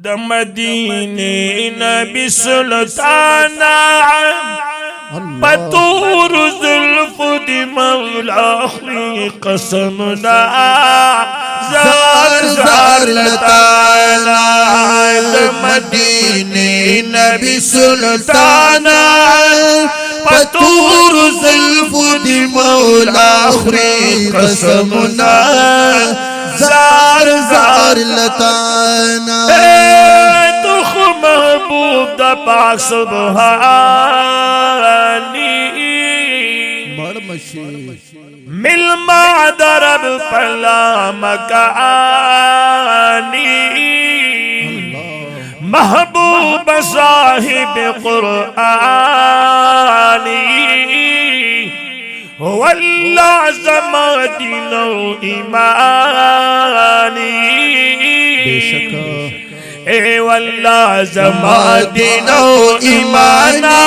the मदीने नबी सुल्ताना पतूर जुल्फ दी मौला कसमना जार जार लताना द मदीने नबी सुल्ताना पतूर जुल्फ दी मौला कसमना जार जार लताना तुख महबूब दा पाक सुबहानी मिल मादरब पला मकानी महबूब साहिब कुरआनी वल्ला ज़मादिनो ईमानी ए वल्ला ज़मादिनो ईमाना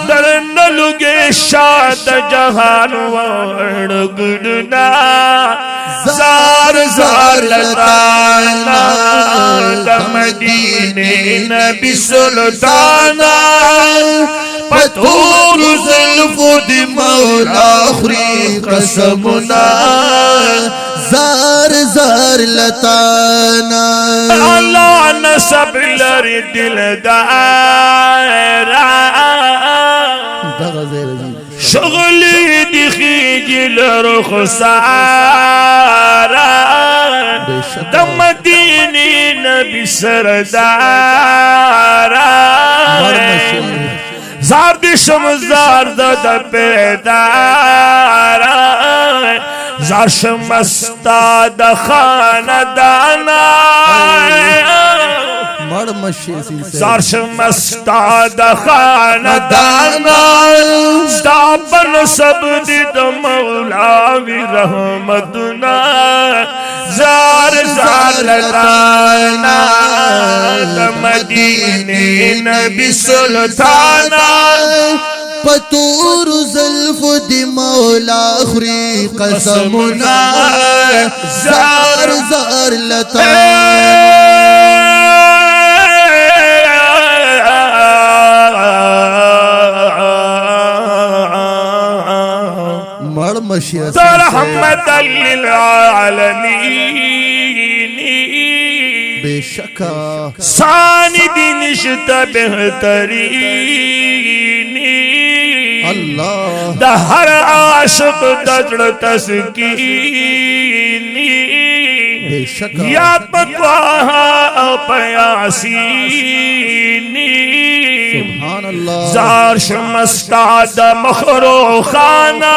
दर न लुगे शाद जहान वर्ण गुडना जार जार लताना द मदीने नबी सुल्ताना पतूर जुल्फ दी मौला कसमना जार जार लताना अल्लाह नसब लर दिलदारा शगली दिखी जिल रुखसारा द मदीने नबी सरदारा जार दिशम जार द पेदारा जार शमस्ता द खानदाना जार शमस्ता द खानदाना स्तापन सब दिद मौलावी रहमतुना जार जार लताना द मदीने नबी सुल्ताना पतूर जुल्फ दी मौला कसमना जार जार लताना रहमतल लिल आलमीन बेशका सानी दिनिश्त बेहतरीन अल्लाह द हर आशिक दजड़ तस्कीनी बेशका या पतवाहा पयासीनी सुभान अल्लाह जार शमस्ताद मखरो खाना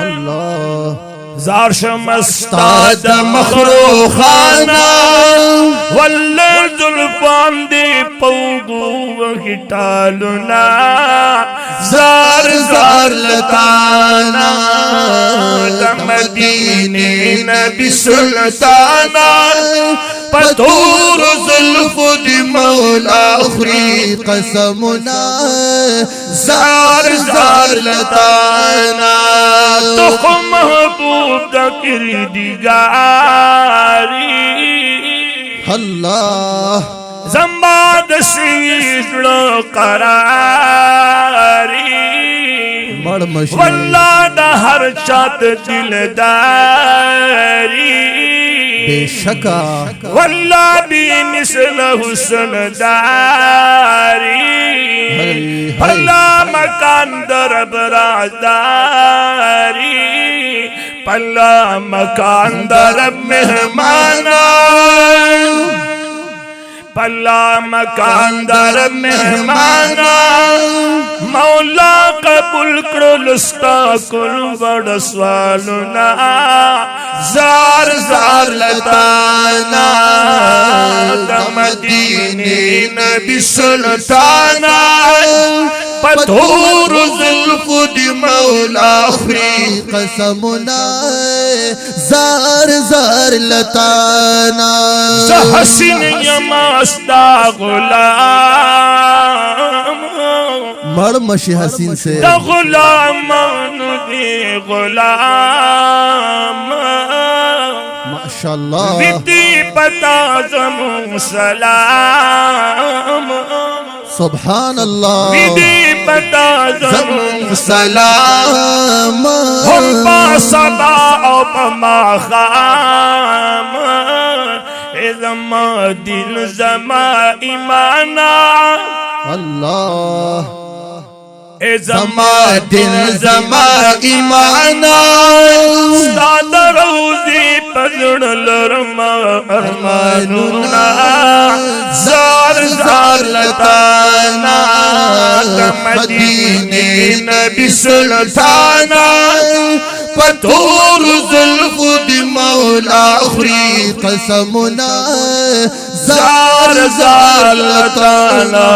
अल्लाह जार शमस्ताद मखरो खाना वल्ले जुल्फान दे पौगू वगिटालुना जार जार लताना द मदीने नबी सुल्ताना पतूर जुल्फ दी मौला कसमना जार जार लताना तुख महबूब दा किरदिगारी अल्लाह ज़ंबाद सीजड़ो करारी वल्ला दा हर चात दिलदारी बेशका वल्ला भी मिसल हुस्न दारी पल्ला मकान दरब राजदारी पल्ला मकान दरब मेहमाना पल्ला मकान दरब मेहमाना मौला कबूल करो लुस्ता कुल बड़ सवालुना जार जार लताना द मदीने नबी सुल्ताना पतूर जुल्फ दी मौला कसमना जार जार लताना हसीन यमास्ता गुलाम मर मशी हसीन से गुलाम दे गुलाम माशाअल्लाह विधि पता जमू सलाम सुभान अल्लाह विधि पता जमू सलाम हम सबा उपमा खाम जमा दिल जमा ईमाना अल्लाह जमा दिल जमा ईमाना सादा रोज़ी पजड़ लरमा अरमानुना जार जार लताना मदीने नबी सुल्ताना पथोर जुल्फ मौला आखरी कसमना जार जार लताना